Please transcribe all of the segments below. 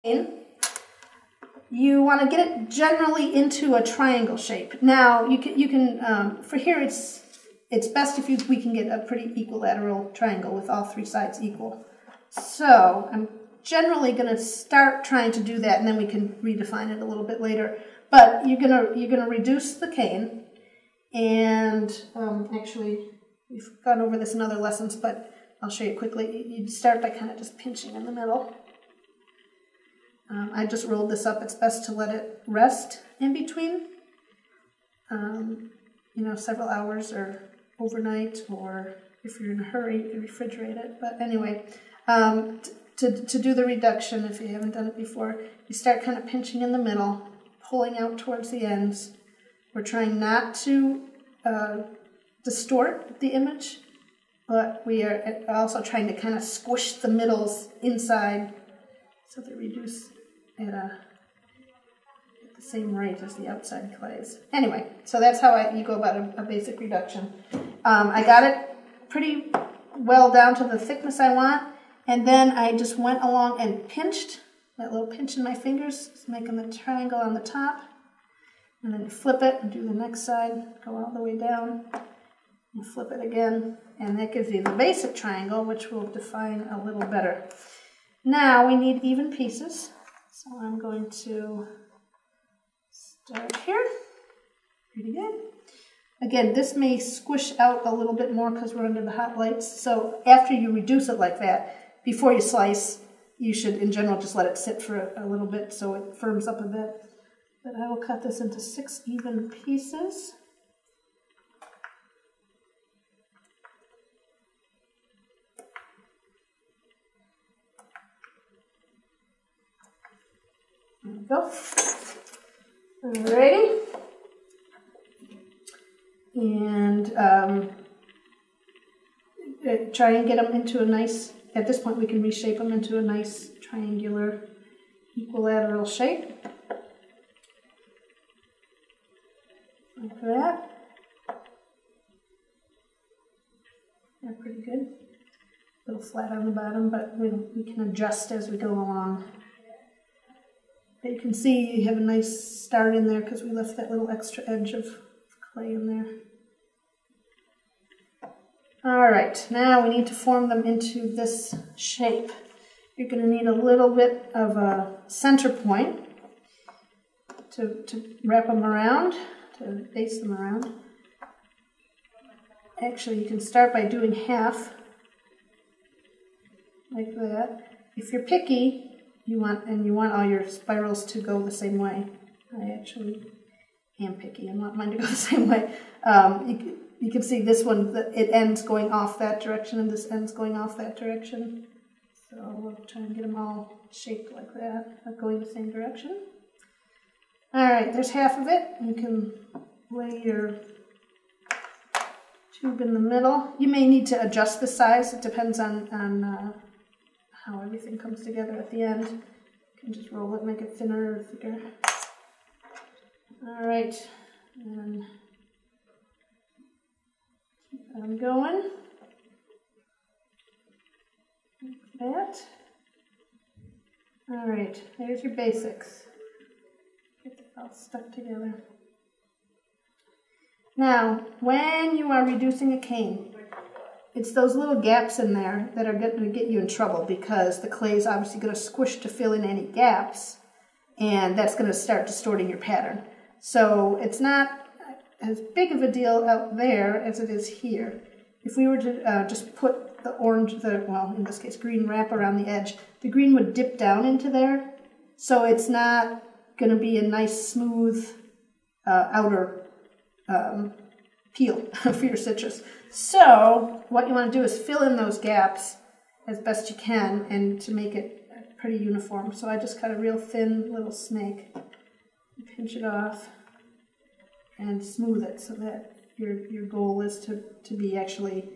you want to get it generally into a triangle shape. Now you can for here it's best if we can get a pretty equilateral triangle with all three sides equal. So I'm generally going to start trying to do that, and then we can redefine it a little bit later. But you're gonna reduce the cane, and actually we've gone over this in other lessons, but I'll show you quickly. You'd start by kind of just pinching in the middle. I just rolled this up. It's best to let it rest in between, you know, several hours or overnight, or if you're in a hurry, you can refrigerate it. But anyway, to do the reduction, if you haven't done it before, you start kind of pinching in the middle, pulling out towards the ends. We're trying not to distort the image, but we are also trying to kind of squish the middles inside so they reduce at the same rate as the outside clays. Anyway, so that's how you go about a basic reduction. I got it pretty well down to the thickness I want, and then I just went along and pinched, that little pinch in my fingers, making the triangle on the top, and then you flip it and do the next side, go all the way down, and flip it again, and that gives you the basic triangle, which we'll define a little better. Now we need even pieces, so I'm going to start here. Pretty good. Again, this may squish out a little bit more because we're under the hot lights, so after you reduce it like that, before you slice, you should in general just let it sit for a little bit so it firms up a bit. But I will cut this into 6 even pieces. There we go. Alrighty. And try and get them into a nice, at this point we can reshape them into a nice triangular equilateral shape. Like that. They're pretty good. A little flat on the bottom, but we can adjust as we go along. But you can see you have a nice start in there because we left that little extra edge of clay in there. All right, now we need to form them into this shape. You're going to need a little bit of a center point to wrap them around, to base them around. Actually, you can start by doing half, like that. If you're picky, you want all your spirals to go the same way. I actually am picky. I want mine to go the same way. You can see this one, it ends going off that direction, and this ends going off that direction. So we'll try and get them all shaped like that, going the same direction. All right, there's half of it. You can lay your tube in the middle. You may need to adjust the size. It depends on how everything comes together at the end. You can just roll it, make it thinner or thicker. All right, and keep on going. Like that. All right, there's your basics. Get it all stuck together. Now, when you are reducing a cane, it's those little gaps in there that are going to get you in trouble because the clay is obviously going to squish to fill in any gaps, and that's going to start distorting your pattern. So it's not as big of a deal out there as it is here. If we were to just put the orange, well, in this case, green wrap around the edge, the green would dip down into there, so it's not going to be a nice, smooth outer peel for your citrus. So what you want to do is fill in those gaps as best you can and to make it pretty uniform. So I just cut a real thin little snake, pinch it off, and smooth it so that your goal is to be actually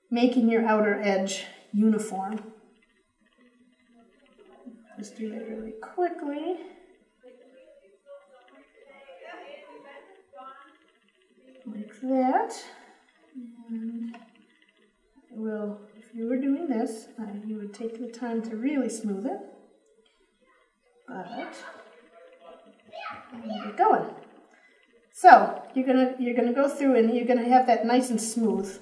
making your outer edge uniform. Just do that really quickly. Like that. And if you were doing this, you would take the time to really smooth it. but we're going. So you're gonna go through and you're gonna have that nice and smooth,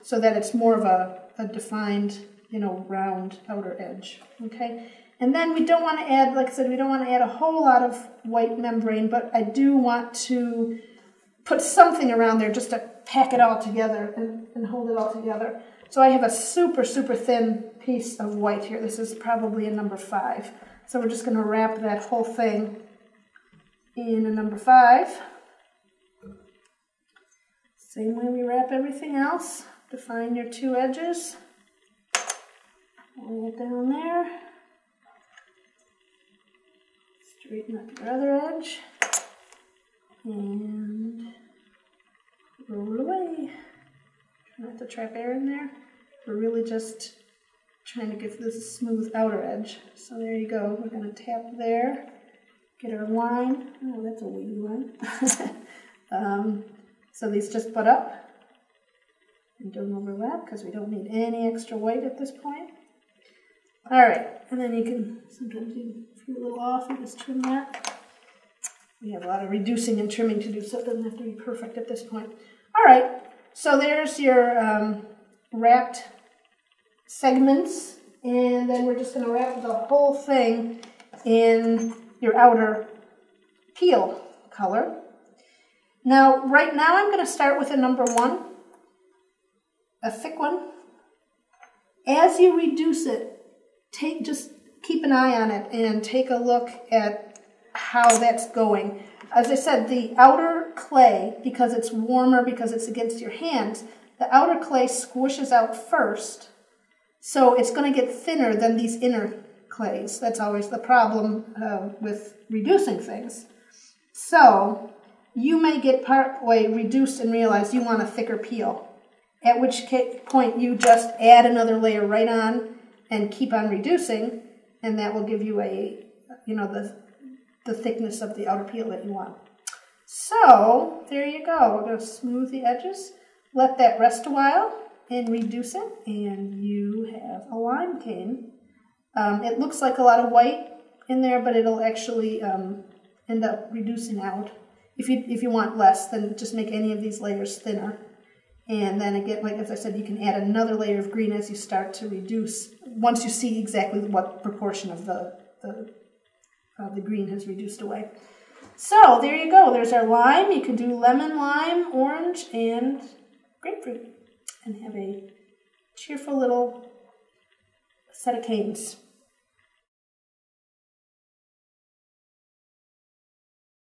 so that it's more of a defined, you know, round outer edge. Okay, and then we don't want to add, like I said, we don't want to add a whole lot of white membrane, but I do want to put something around there just to pack it all together and hold it all together. So I have a super, super thin piece of white here. This is probably a number 5. So we're just going to wrap that whole thing in a number 5. Same way we wrap everything else. Define your 2 edges. Lay it down there. Straighten up your other edge. And roll away. Try not to trap air in there. We're really just trying to get this smooth outer edge. So there you go. We're going to tap there. Get our line. Oh, that's a wavy line. So these just butt up and don't overlap because we don't need any extra white at this point. All right, and then you can, sometimes if you're a little off, you just trim that. We have a lot of reducing and trimming to do, so it doesn't have to be perfect at this point. All right, so there's your wrapped segments, and then we're just going to wrap the whole thing in your outer peel color. Now, right now I'm going to start with a number 1, a thick one. As you reduce it, just keep an eye on it and take a look at how that's going. As I said, the outer clay, because it's warmer, because it's against your hands, the outer clay squishes out first, so it's going to get thinner than these inner clays. That's always the problem with reducing things. So you may get partway reduced and realize you want a thicker peel, at which point you just add another layer right on and keep on reducing, and that will give you a, you know, the thickness of the outer peel that you want. So there you go. We're going to smooth the edges, let that rest a while, and reduce it, and you have a lime cane. It looks like a lot of white in there, but it'll actually end up reducing out. If you want less, then just make any of these layers thinner. And then again, like as I said, you can add another layer of green as you start to reduce, once you see exactly what proportion of the green has reduced away. So there you go. There's our lime. You can do lemon, lime, orange, and grapefruit, and have a cheerful little set of canes.